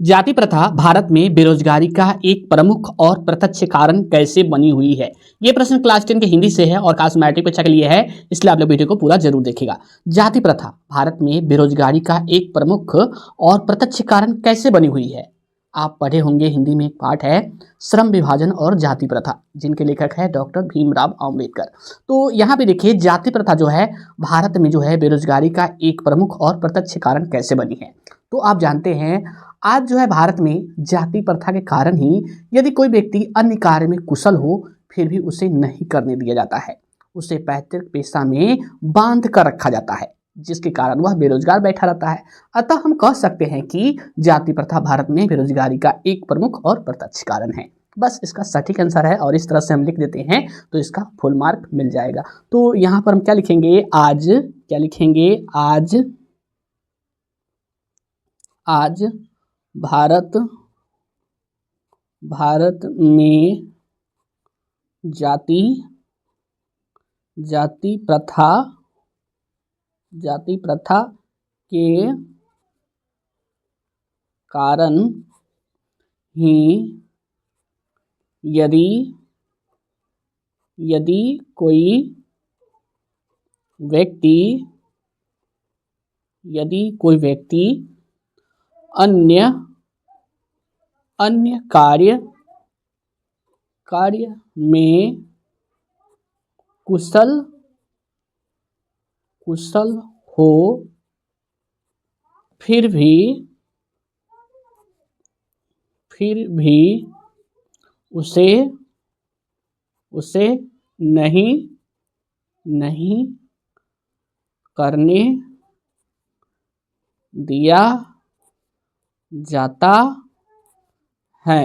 जाति प्रथा भारत में बेरोजगारी का एक प्रमुख और प्रत्यक्ष कारण कैसे बनी हुई है। ये प्रश्न क्लास 10 के हिंदी से है और खास मैट्रिक परीक्षा के लिए है, इसलिए आप लोग वीडियो को पूरा जरूर देखिएगा। जाति प्रथा भारत में बेरोजगारी का एक प्रमुख और प्रत्यक्ष कारण कैसे बनी हुई है। आप पढ़े होंगे, हिंदी में एक पाठ है श्रम विभाजन और जाति प्रथा, जिनके लेखक है डॉक्टर भीमराव अम्बेडकर। तो यहाँ पे देखिए, जाति प्रथा जो है भारत में जो है बेरोजगारी का एक प्रमुख और प्रत्यक्ष कारण कैसे बनी है। तो आप जानते हैं, आज जो है भारत में जाति प्रथा के कारण ही यदि कोई व्यक्ति अन्य कार्य में कुशल हो फिर भी उसे नहीं करने दिया जाता है, उसे पैतृक पेशा में बांध कर रखा जाता है, जिसके कारण वह बेरोजगार बैठा रहता है। अतः हम कह सकते हैं कि जाति प्रथा भारत में बेरोजगारी का एक प्रमुख और प्रत्यक्ष कारण है। बस इसका सटीक आंसर है और इस तरह से हम लिख देते हैं तो इसका फुल मार्क मिल जाएगा। तो यहाँ पर हम क्या लिखेंगे, आज क्या लिखेंगे, आज भारत में जाति प्रथा के कारण ही यदि कोई व्यक्ति अन्य कार्य में कुशल हो फिर भी उसे नहीं करने दिया जाता है।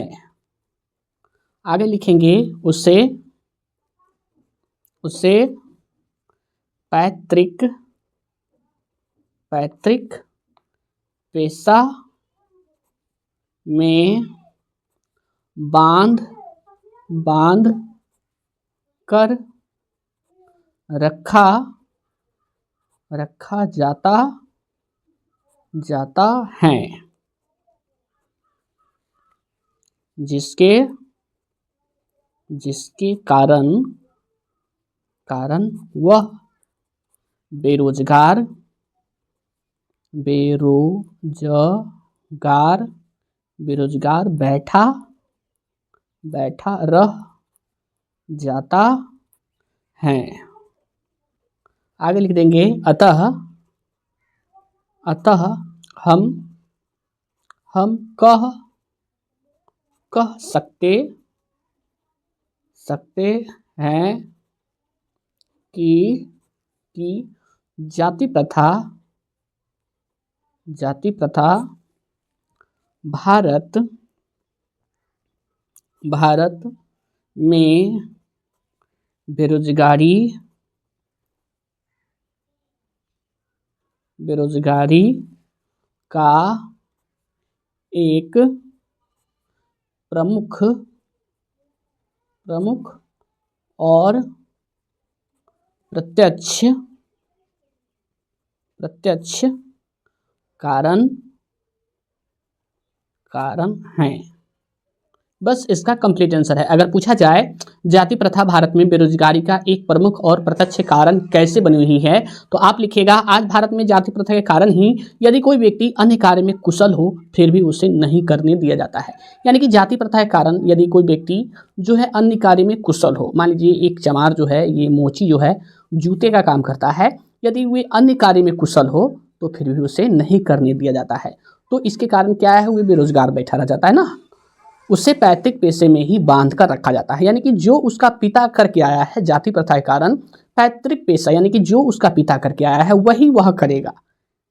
आगे लिखेंगे, उसे पैतृक पेशा में बांध कर रखा जाता है, जिसके कारण वह बेरोजगार बैठा रह जाता है। आगे लिख देंगे, अतः हम कह सकते हैं कि जाति प्रथा भारत में बेरोजगारी का एक प्रमुख और प्रत्यक्ष कारण है। बस इसका कंप्लीट आंसर है। अगर पूछा जाए जाति प्रथा भारत में बेरोजगारी का एक प्रमुख और प्रत्यक्ष कारण कैसे बनी हुई है, तो आप लिखिएगा, आज भारत में जाति प्रथा के कारण ही यदि कोई व्यक्ति अन्य कार्य में कुशल हो फिर भी उसे नहीं करने दिया जाता है। यानी कि जाति प्रथा के कारण यदि कोई व्यक्ति जो है अन्य कार्य में कुशल हो, मान लीजिए एक चमार जो है, ये मोची जो है जूते का काम करता है, यदि वे अन्य कार्य में कुशल हो तो फिर भी उसे नहीं करने दिया जाता है। तो इसके कारण क्या है, वो बेरोजगार बैठा रह जाता है ना, उसे पैतृक पेशे में ही बांध कर रखा जाता है। यानी कि जो उसका पिता करके आया है, जाति प्रथा के कारण पैतृक पेशा यानी कि जो उसका पिता करके आया है वही वह करेगा,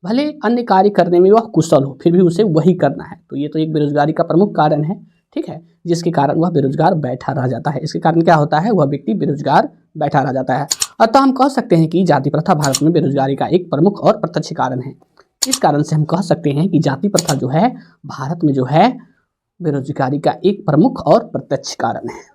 भले अन्य कार्य करने में वह कुशल हो फिर भी उसे वही करना है। तो ये तो एक बेरोजगारी का प्रमुख कारण है, ठीक है, जिसके कारण वह बेरोजगार बैठा रह जाता है। इसके कारण क्या होता है, वह व्यक्ति बेरोजगार बैठा रह जाता है। अतः हम कह सकते हैं कि जाति प्रथा भारत में बेरोजगारी का एक प्रमुख और प्रत्यक्ष कारण है। इस कारण से हम कह सकते हैं कि जाति प्रथा जो है भारत में जो है बेरोजगारी का एक प्रमुख और प्रत्यक्ष कारण है।